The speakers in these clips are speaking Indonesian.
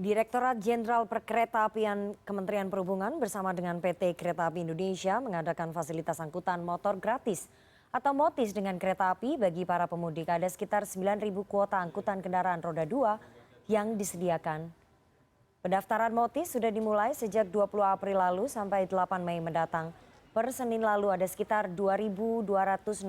Direktorat Jenderal Perkeretaapian Kementerian Perhubungan bersama dengan PT Kereta Api Indonesia mengadakan fasilitas angkutan motor gratis atau MOTIS dengan kereta api bagi para pemudik. Ada sekitar 9.000 kuota angkutan kendaraan roda 2 yang disediakan. Pendaftaran MOTIS sudah dimulai sejak 20 April lalu sampai 8 Mei mendatang. Per Senin lalu ada sekitar 2.267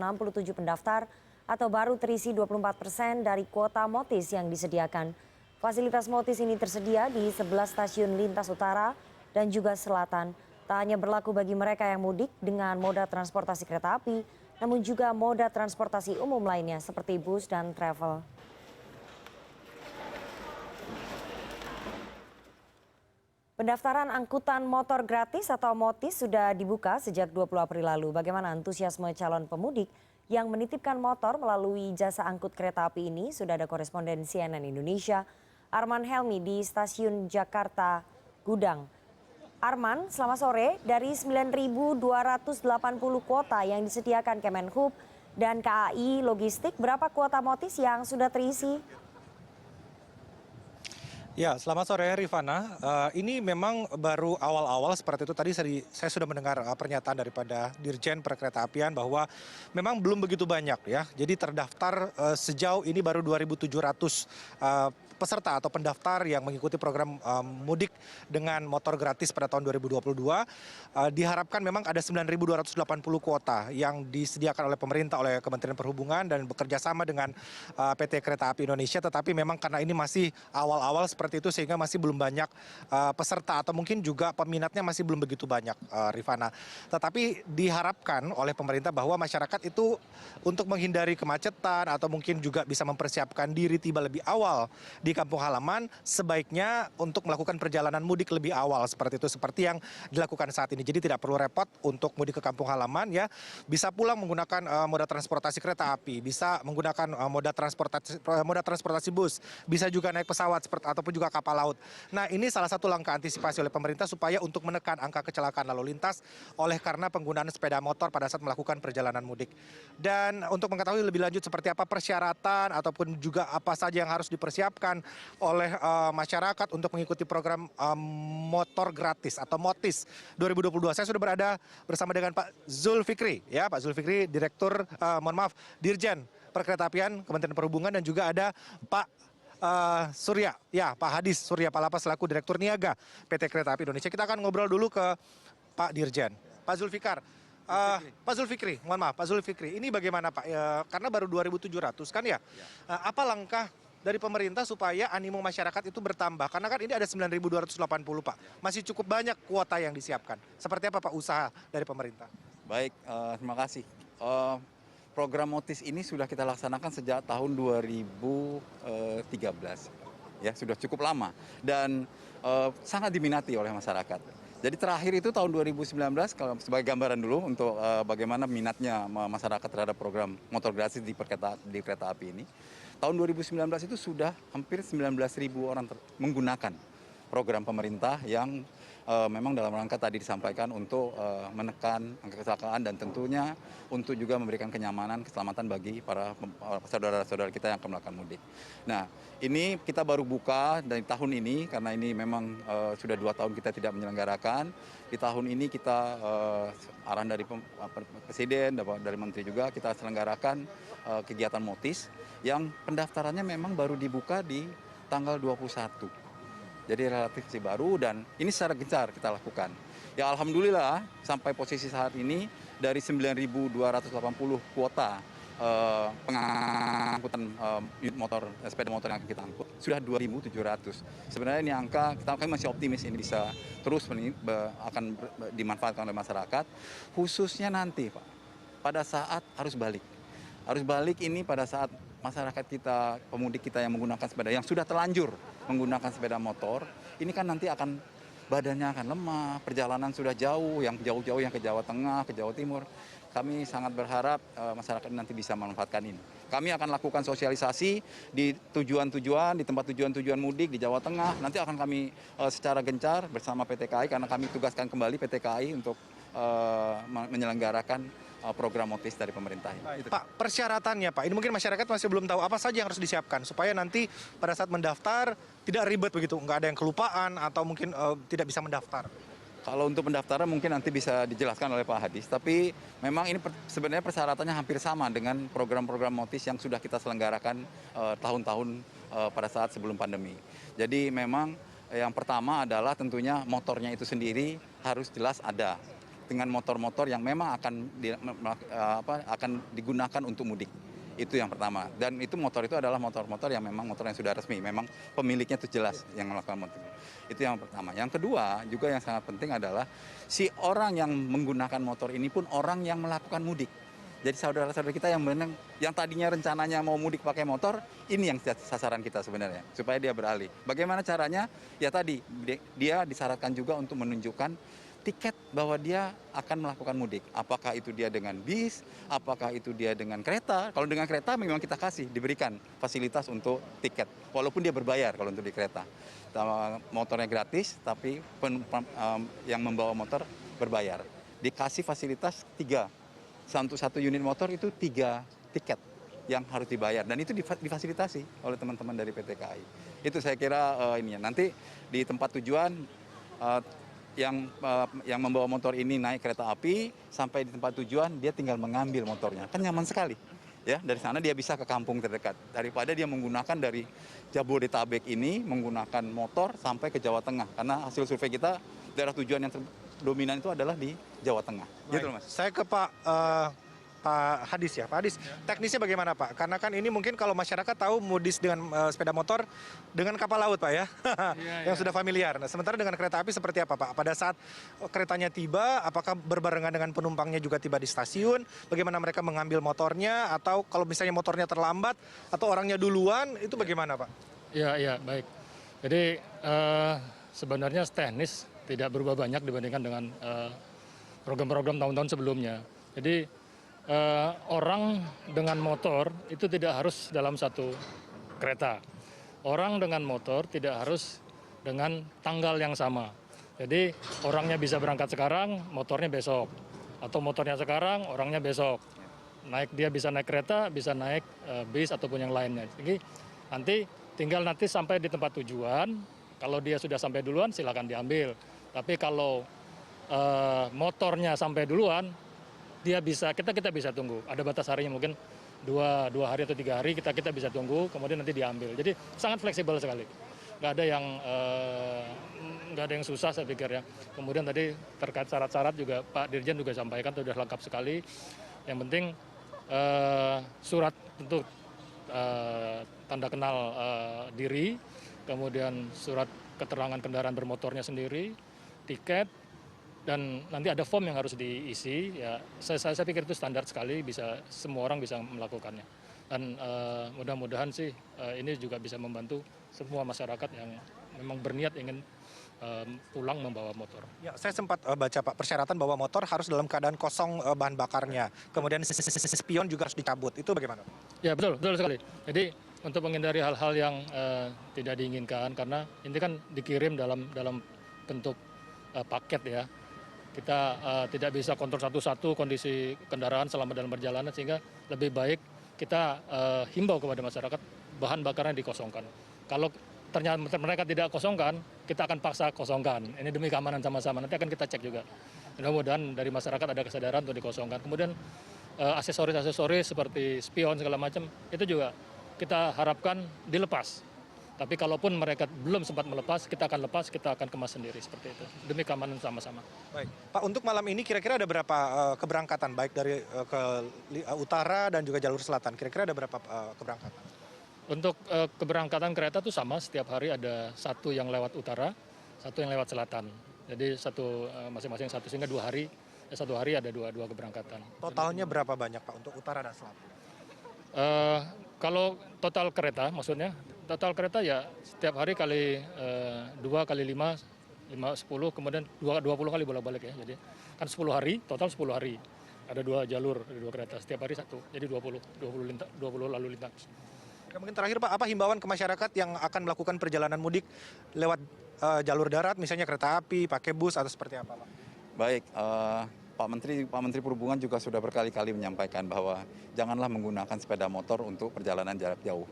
pendaftar atau baru terisi 24% dari kuota MOTIS yang disediakan. Fasilitas MOTIS ini tersedia di 11 stasiun lintas utara dan juga selatan. Tak hanya berlaku bagi mereka yang mudik dengan moda transportasi kereta api, namun juga moda transportasi umum lainnya seperti bus dan travel. Pendaftaran angkutan motor gratis atau MOTIS sudah dibuka sejak 20 April lalu. Bagaimana antusiasme calon pemudik yang menitipkan motor melalui jasa angkut kereta api ini? Sudah ada koresponden CNN Indonesia, Arman Helmi di stasiun Jakarta Gudang. Arman, selamat sore. Dari 9.280 kuota yang disediakan Kemenhub dan KAI Logistik, berapa kuota MOTIS yang sudah terisi? Ya, selamat sore Rifana. Ini memang baru awal-awal seperti itu. Tadi saya sudah mendengar pernyataan daripada Dirjen Perkeretaapian bahwa memang belum begitu banyak ya. Jadi terdaftar sejauh ini baru 2.700 peserta atau pendaftar yang mengikuti program mudik dengan motor gratis pada tahun 2022. Diharapkan memang ada 9.280 kuota yang disediakan oleh pemerintah, oleh Kementerian Perhubungan dan bekerja sama dengan PT Kereta Api Indonesia. Tetapi memang karena ini masih awal-awal seperti itu sehingga masih belum banyak peserta atau mungkin juga peminatnya masih belum begitu banyak, Rifana. Tetapi diharapkan oleh pemerintah bahwa masyarakat itu untuk menghindari kemacetan atau mungkin juga bisa mempersiapkan diri tiba lebih awal di kampung halaman, sebaiknya untuk melakukan perjalanan mudik lebih awal seperti itu, seperti yang dilakukan saat ini. Jadi tidak perlu repot untuk mudik ke kampung halaman ya, bisa pulang menggunakan moda transportasi kereta api, bisa menggunakan moda transportasi bus, bisa juga naik pesawat ataupun juga kapal laut. Nah, ini salah satu langkah antisipasi oleh pemerintah supaya untuk menekan angka kecelakaan lalu lintas oleh karena penggunaan sepeda motor pada saat melakukan perjalanan mudik. Dan untuk mengetahui lebih lanjut seperti apa persyaratan ataupun juga apa saja yang harus dipersiapkan oleh masyarakat untuk mengikuti program motor gratis atau MOTIS 2022. Saya sudah berada bersama dengan Pak Zulfikri, ya Pak Zulfikri, Dirjen Perkeretaapian Kementerian Perhubungan, dan juga ada Pak Surya, ya Pak Hadis Surya Palapa selaku Direktur Niaga PT Kereta Api Indonesia. Kita akan ngobrol dulu ke Pak Dirjen. Pak Zulfikri, mohon maaf Pak Zulfikri, ini bagaimana Pak? Karena baru 2.700 kan ya? Apa langkah dari pemerintah supaya animo masyarakat itu bertambah? Karena kan ini ada 9.280 Pak, masih cukup banyak kuota yang disiapkan. Seperti apa Pak usaha dari pemerintah? Baik, terima kasih. Program MOTIS ini sudah kita laksanakan sejak tahun 2013. Ya, sudah cukup lama dan sangat diminati oleh masyarakat. Jadi terakhir itu tahun 2019, kalau sebagai gambaran dulu untuk bagaimana minatnya masyarakat terhadap program motor gratis di kereta api ini. Tahun 2019 itu sudah hampir 19.000 orang menggunakan program pemerintah yang memang dalam rangka tadi disampaikan untuk menekan angka kecelakaan dan tentunya untuk juga memberikan kenyamanan, keselamatan bagi para saudara-saudara kita yang akan melakukan mudik. Nah, ini kita baru buka dari tahun ini karena ini memang sudah 2 tahun kita tidak menyelenggarakan. Di tahun ini kita arahan dari Presiden, dari Menteri juga kita selenggarakan kegiatan MOTIS yang pendaftarannya memang baru dibuka di tanggal 21. Jadi relatif masih baru dan ini secara gencar kita lakukan. Ya alhamdulillah sampai posisi saat ini dari 9.280 kuota pengangkutan motor, sepeda motor yang kita angkut sudah 2.700. Sebenarnya ini angka kami masih optimis ini bisa terus akan dimanfaatkan oleh masyarakat, khususnya nanti Pak pada saat arus balik. Arus balik ini pada saat masyarakat kita, pemudik kita yang menggunakan sepeda, yang sudah terlanjur menggunakan sepeda motor, ini kan nanti akan badannya akan lemah, perjalanan sudah jauh, yang jauh-jauh yang ke Jawa Tengah, ke Jawa Timur. Kami sangat berharap masyarakat nanti bisa memanfaatkan ini. Kami akan lakukan sosialisasi di tujuan-tujuan, di tempat tujuan-tujuan mudik di Jawa Tengah. Nanti akan kami secara gencar bersama PT KAI, karena kami tugaskan kembali PT KAI untuk menyelenggarakan program motis dari pemerintah. Itu. Pak, persyaratannya Pak, ini mungkin masyarakat masih belum tahu apa saja yang harus disiapkan supaya nanti pada saat mendaftar tidak ribet begitu, nggak ada yang kelupaan atau mungkin tidak bisa mendaftar. Kalau untuk pendaftaran mungkin nanti bisa dijelaskan oleh Pak Hadis, tapi memang ini sebenarnya persyaratannya hampir sama dengan program-program motis yang sudah kita selenggarakan tahun-tahun pada saat sebelum pandemi. Jadi memang yang pertama adalah tentunya motornya itu sendiri harus jelas ada dengan motor-motor yang memang akan digunakan untuk mudik. Itu yang pertama. Dan itu motor itu adalah motor-motor yang memang motor yang sudah resmi. Memang pemiliknya itu jelas yang melakukan motor. Itu yang pertama. Yang kedua juga yang sangat penting adalah si orang yang menggunakan motor ini pun orang yang melakukan mudik. Jadi saudara-saudara kita yang tadinya rencananya mau mudik pakai motor, ini yang sasaran kita sebenarnya, supaya dia beralih. Bagaimana caranya? Ya tadi, dia disyaratkan juga untuk menunjukkan tiket bahwa dia akan melakukan mudik. Apakah itu dia dengan bis, apakah itu dia dengan kereta. Kalau dengan kereta memang kita diberikan fasilitas untuk tiket. Walaupun dia berbayar kalau untuk di kereta. Motornya gratis, tapi yang membawa motor berbayar. Dikasih fasilitas 3. Satu unit motor itu 3 tiket yang harus dibayar. Dan itu difasilitasi oleh teman-teman dari PT KAI. Itu saya kira nanti di tempat tujuan yang membawa motor ini naik kereta api sampai di tempat tujuan dia tinggal mengambil motornya, kan nyaman sekali ya, dari sana dia bisa ke kampung terdekat daripada dia menggunakan dari Jabodetabek ini menggunakan motor sampai ke Jawa Tengah, karena hasil survei kita daerah tujuan yang dominan itu adalah di Jawa Tengah. Baik. Gitu Mas. Saya ke Pak Hadis ya. Pak Hadis, teknisnya bagaimana Pak? Karena kan ini mungkin kalau masyarakat tahu mudis dengan sepeda motor dengan kapal laut Pak ya, yang sudah familiar. Nah, sementara dengan kereta api seperti apa Pak? Pada saat keretanya tiba, apakah berbarengan dengan penumpangnya juga tiba di stasiun? Bagaimana mereka mengambil motornya? Atau kalau misalnya motornya terlambat atau orangnya duluan, itu bagaimana Pak? Iya, baik. Jadi sebenarnya teknis tidak berubah banyak dibandingkan dengan program-program tahun-tahun sebelumnya. Jadi orang dengan motor itu tidak harus dalam satu kereta. Orang dengan motor tidak harus dengan tanggal yang sama. Jadi orangnya bisa berangkat sekarang, motornya besok. Atau motornya sekarang, orangnya besok. Dia bisa naik kereta, bisa naik bis ataupun yang lainnya. Jadi nanti sampai di tempat tujuan, kalau dia sudah sampai duluan silakan diambil. Tapi kalau motornya sampai duluan, kita bisa tunggu. Ada batas harinya mungkin dua hari atau 3 hari kita bisa tunggu, kemudian nanti diambil. Jadi sangat fleksibel sekali. Nggak ada yang susah saya pikir ya. Kemudian tadi terkait syarat-syarat juga Pak Dirjen juga sampaikan sudah lengkap sekali. Yang penting surat untuk tanda kenal diri, kemudian surat keterangan kendaraan bermotornya sendiri, tiket, dan nanti ada form yang harus diisi. Ya, saya pikir itu standar sekali, semua orang bisa melakukannya. Dan mudah-mudahan sih ini juga bisa membantu semua masyarakat yang memang berniat ingin pulang membawa motor. Ya, saya sempat baca Pak persyaratan bahwa motor harus dalam keadaan kosong bahan bakarnya. Kemudian spion juga harus dicabut. Itu bagaimana? Ya betul sekali. Jadi untuk menghindari hal-hal yang tidak diinginkan, karena ini kan dikirim dalam bentuk paket ya. Kita tidak bisa kontrol satu-satu kondisi kendaraan selama dalam perjalanan, sehingga lebih baik kita himbau kepada masyarakat bahan bakarnya dikosongkan. Kalau ternyata mereka tidak kosongkan, kita akan paksa kosongkan. Ini demi keamanan sama-sama. Nanti akan kita cek juga. Mudah-mudahan dari masyarakat ada kesadaran untuk dikosongkan. Kemudian aksesoris seperti spion segala macam itu juga kita harapkan dilepas. Tapi kalaupun mereka belum sempat melepas, kita akan kemas sendiri seperti itu. Demi keamanan sama-sama. Baik, Pak, untuk malam ini kira-kira ada berapa keberangkatan baik dari ke utara dan juga jalur selatan? Kira-kira ada berapa keberangkatan? Untuk keberangkatan kereta itu sama, setiap hari ada satu yang lewat utara, satu yang lewat selatan. Jadi masing-masing satu, sehingga 2 hari, satu hari ada dua keberangkatan. Totalnya berapa banyak Pak untuk utara dan selatan? Kalau total kereta maksudnya, total kereta ya setiap hari kali 2 kali 5, 10, kemudian 20 kali bolak-balik ya. Jadi kan 10 hari, total 10 hari. Ada 2 jalur, ada 2 kereta, setiap hari satu. Jadi 20 lalu lintas. Mungkin terakhir Pak, apa himbauan ke masyarakat yang akan melakukan perjalanan mudik lewat jalur darat, misalnya kereta api, pakai bus atau seperti apa Pak? Baik, Pak Menteri Perhubungan juga sudah berkali-kali menyampaikan bahwa janganlah menggunakan sepeda motor untuk perjalanan jarak jauh.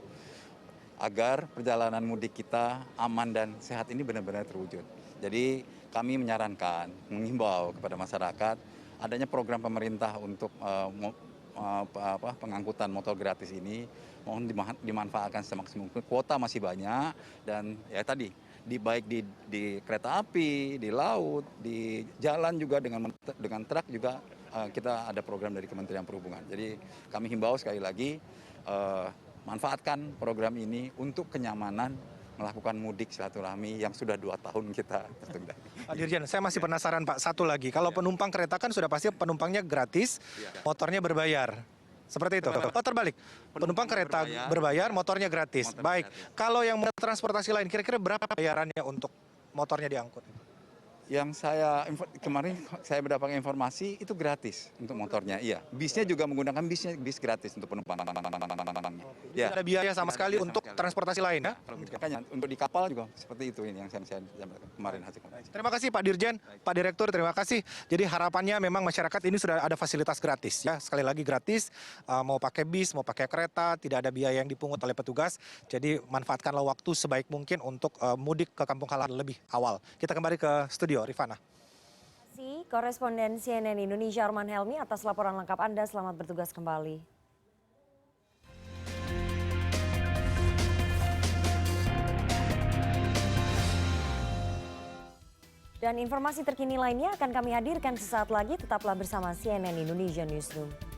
Agar perjalanan mudik kita aman dan sehat ini benar-benar terwujud. Jadi kami menyarankan, menghimbau kepada masyarakat adanya program pemerintah untuk pengangkutan motor gratis ini mohon dimanfaatkan semaksimal mungkin. Kuota masih banyak dan ya tadi baik di kereta api, di laut, di jalan juga dengan truk juga kita ada program dari Kementerian Perhubungan. Jadi kami himbau sekali lagi manfaatkan program ini untuk kenyamanan melakukan mudik silaturahmi yang sudah 2 tahun kita tertunda. Pak Dirjen, saya masih penasaran Pak, satu lagi. Kalau penumpang kereta kan sudah pasti penumpangnya gratis, motornya berbayar. Seperti itu. Oh, terbalik. Penumpang kereta berbayar, motornya gratis. Baik. Kalau yang transportasi lain, kira-kira berapa bayarannya untuk motornya diangkut? Yang kemarin saya mendapatkan informasi itu gratis untuk motornya. Iya, bisnya juga menggunakan bis gratis untuk penumpang. Tidak ada biaya sama sekali untuk transportasi lain ya? Makanya untuk di kapal juga seperti itu ini yang saya kemarin hasil. Terima kasih Pak Dirjen, Pak Direktur, terima kasih. Jadi harapannya memang masyarakat ini sudah ada fasilitas gratis ya. Sekali lagi gratis, mau pakai bis, mau pakai kereta, tidak ada biaya yang dipungut oleh petugas. Jadi manfaatkanlah waktu sebaik mungkin untuk mudik ke kampung halaman lebih awal. Kita kembali ke studio. Rifana. Terima kasih koresponden CNN Indonesia Arman Helmi atas laporan lengkap Anda. Selamat bertugas kembali. Dan informasi terkini lainnya akan kami hadirkan sesaat lagi. Tetaplah bersama CNN Indonesia Newsroom.